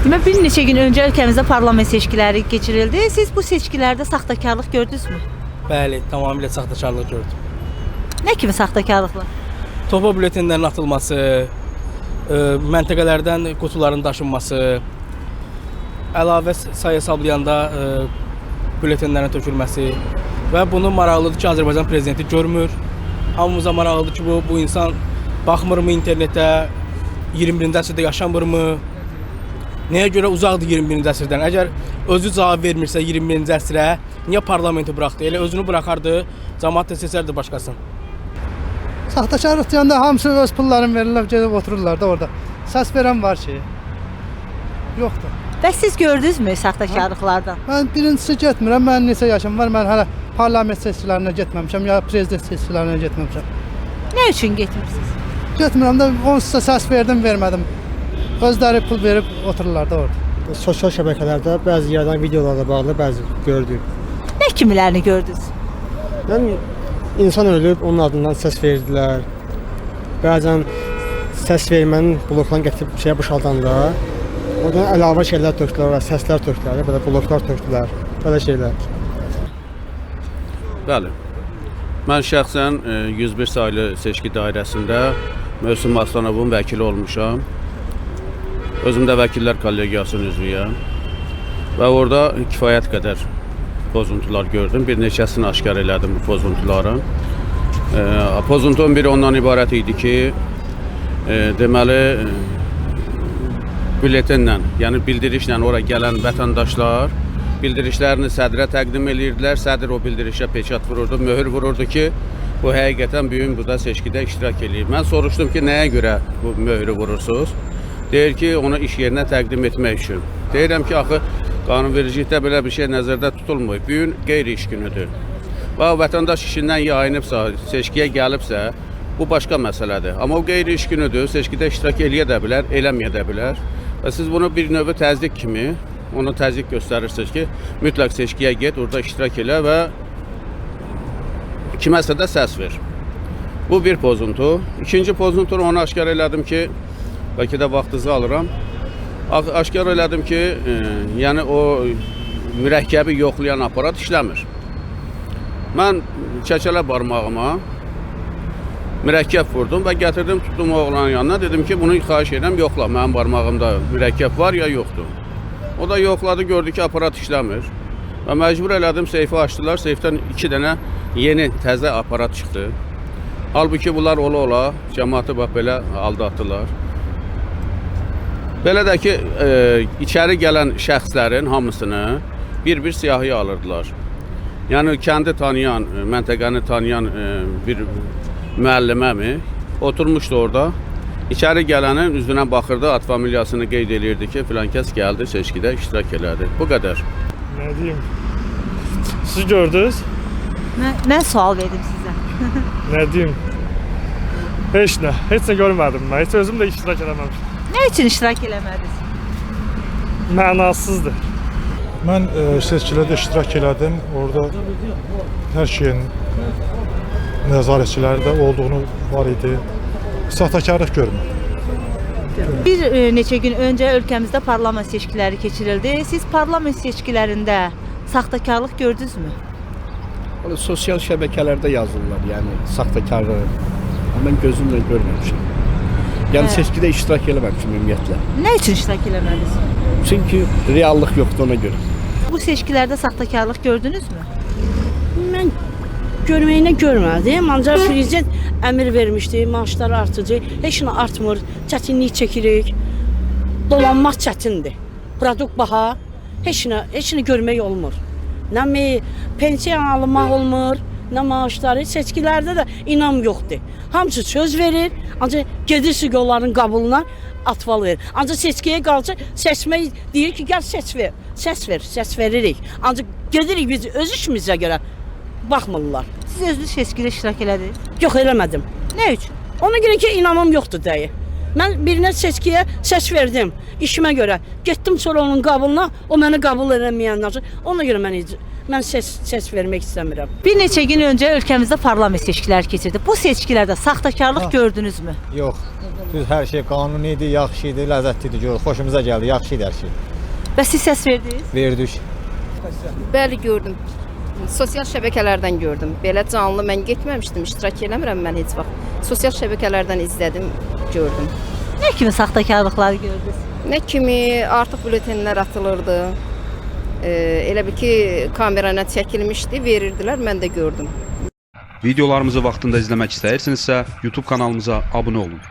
Demək, bir neçə gün öncə ölkəmizdə parlament seçkiləri keçirildi. Siz bu seçkilərdə saxtakarlıq gördünüzmü? Bəli, tamamilə saxtakarlıq gördüm. Nə kimi saxtakarlıqlar? Topa bülletenlərin atılması, məntəqələrdən qutuların daşınması, əlavə sayı hesablayanda bülletenlərin tökülməsi və bunu maraqlıdır ki, Azərbaycan prezidenti görmür. Hamımıza maraqlıdır ki, bu insan baxmırmı internetə, 21-ci əsrdə yaşamırmı? Nəyə görə uzaqdır 21-ci əsrdən? Əgər özü cavab vermirsə 21-ci əsrə, niyə parlamenti buraxdı? Elə özünü buraxardı, cəmaət də seçərdi başqasını. Saxtakarlıq deyəndə hamısı öz pullarını verirlər, gedib otururlar da orada. Səs verən var ki, yoxdur. Və siz gördünüzmü saxtakarlıqlardan? Mən birincisi getmirəm, mən neçə yaşım var, mən hələ parlament seçkilərinə getməmişəm, ya prezident seçkilərinə getməmişəm. Nə üçün getmirsiniz? Getmirəm də, onsuz da səs verdim, vermədim. Özləri pul verib otururlar da orada. Sosial şəbəkələrdə bəzi yerdən videolarla bağlı bəzi gördük. Nə kimilərini gördünüz? Yəni insan ölüb, onun adından səs verdilər. Bəzən səs vermənin bloklarını gətirib şeyə boşaldanda, oradan əlavə şeylər tökdülər, səslər tökdülər, belə bloklar tökdülər, belə şeylər. Bəli. Mən şəxsən 101 saylı seçki dairəsində Mövsüm Aslanovun vəkili olmuşam. Özüm də vəkillər kollegiyasının üzvüyəm və orada kifayət qədər pozuntular gördüm. Bir neçəsini aşkar elədim bu pozuntuların. Pozuntunun biri ondan ibarət idi ki, deməli, bülletenlə, yəni bildirişlə ora gələn vətəndaşlar bildirişlərini sədrə təqdim edirdilər. Sədr o bildirişə peçat vururdu, möhür vururdu ki, bu həqiqətən bugün burada seçkidə iştirak edir. Mən soruşdum ki, nəyə görə bu möhürü vurursunuz? Deyir ki, onu iş yerinə təqdim etmək üçün. Deyirəm ki, axı qanunvericilikdə belə bir şey nəzərdə tutulmur. Bugün qeyri-iş günüdür. Və vətəndaş işindən yayınıbsa, seçkiyə gəlibsə, bu başqa məsələdir. Amma o qeyri-iş günüdür, seçkidə iştirak eləyə də bilər, eləməyə də bilər. Və siz bunu bir növü təzyiq kimi, ona təzyiq göstərirsiniz ki, mütləq seçkiyə get, orada iştirak elə və kiməsə də səs ver. Bu bir pozuntu. İkinci pozuntunu onu aşkar elədim ki, bəlkə də vaxtınızı alıram. Aşkar elədim ki, yəni o mürəkkəbi yoxlayan aparat işləmir. Mən çəkələ barmağıma mürəkkəb vurdum və gətirdim, tutdum oğlanın yanına. Dedim ki, bunu xahiş edirəm, yoxla. Mənim barmağımda mürəkkəb var ya yoxdur. O da yoxladı, gördü ki, aparat işləmir. Və məcbur elədim, seyfi açdılar. Seyfdən 2 dənə yeni, təzə aparat çıxdı. Halbuki bunlar ola-ola cəmaatı bax belə aldatdılar. Belə də ki, içəri gələn şəxslərin hamısını bir-bir siyahıya alırdılar. Yəni, kəndi tanıyan, məntəqəni tanıyan bir müəlliməmi oturmuşdu orada. İçəri gələnin üzünə baxırdı, ad familiyasını qeyd edirdi ki, filan kəs gəldi, seçkidə iştirak elədi. Bu qədər. Nə deyim? Siz gördünüz? Mən sual verdim sizə. Nə deyim? Heç nə görmədim mən. Heç özüm də iştirak eləməmişim. Nə üçün iştirak eləmədiniz? Mənasızdır. Mən seçkilərdə iştirak elədim. Orada hər şeyin nəzarətçiləri də olduğunu var idi. Saxtakarlıq görmür. Bir neçə gün öncə ölkəmizdə parlament seçkiləri keçirildi. Siz parlament seçkilərində saxtakarlıq gördünüzmü? Sosial şəbəkələrdə yazırlar, yəni saxtakarlıq. Amma mən gözümlə görməmişəm. Yəni seçkidə iştirak eləməmişəm ümumiyyətlə. Nə üçün iştirak eləmədiniz? Çünki reallıq yoxdur ona görə. Bu seçkilərdə saxtakarlıq gördünüzmü? Mən görməyinə görmədim, ancaq prezident əmr vermişdi, maaşlar artıcaq, heç nə artmır, çətinlik çəkirik, dolanmaq çətindir, produkt baha, heç nə görmək olmur. Nə pensiya almaq olmur, nə maaşları, seçkilərdə də inam yoxdur. Hamısı söz verir, ancaq gedirsiz onların qabuluna atval verir. Ancaq seçkiyə qalsa seçmək deyir ki, gəl səs veririk. Ancaq gedirik biz öz işimizə görə. Baxmırlar. Siz özünüz seçkidə iştirak elədiniz? Yox, eləmədim. Nə üçün? Ona görə ki, inamım yoxdur deyə. Mən birinə seçkiyə səs verdim, işimə görə. Getdim sonra onun qabuluna, o məni qabul eləməyənlər. Ona görə mən səs vermək istəmirəm. Bir neçə gün öncə ölkəmizdə parlament seçkiləri keçirdi. Bu seçkilərdə saxtakarlıq gördünüzmü? Yox. Düz hər şey qanuni idi, yaxşı idi, ləzzətli idi, xoşumuza gəldi, yaxşı idi hər şey. Və siz səs verdiniz? Verdik. Bəli, gördüm. Sosial şəbəkələrdən gördüm. Belə canlı mən getməmişdim, iştirak eləmirəm mən heç vaxt. Sosial şəbəkələrdən izlədim, gördüm. Nə kimi saxtakarlıqları gördünüz? Nə kimi artıq bületenlər atılırdı. Elə bil ki, kamerayla çəkilmişdi, verirdilər, mən də gördüm. Videolarımızı vaxtında izləmək istəyirsinizsə, YouTube kanalımıza abunə olun.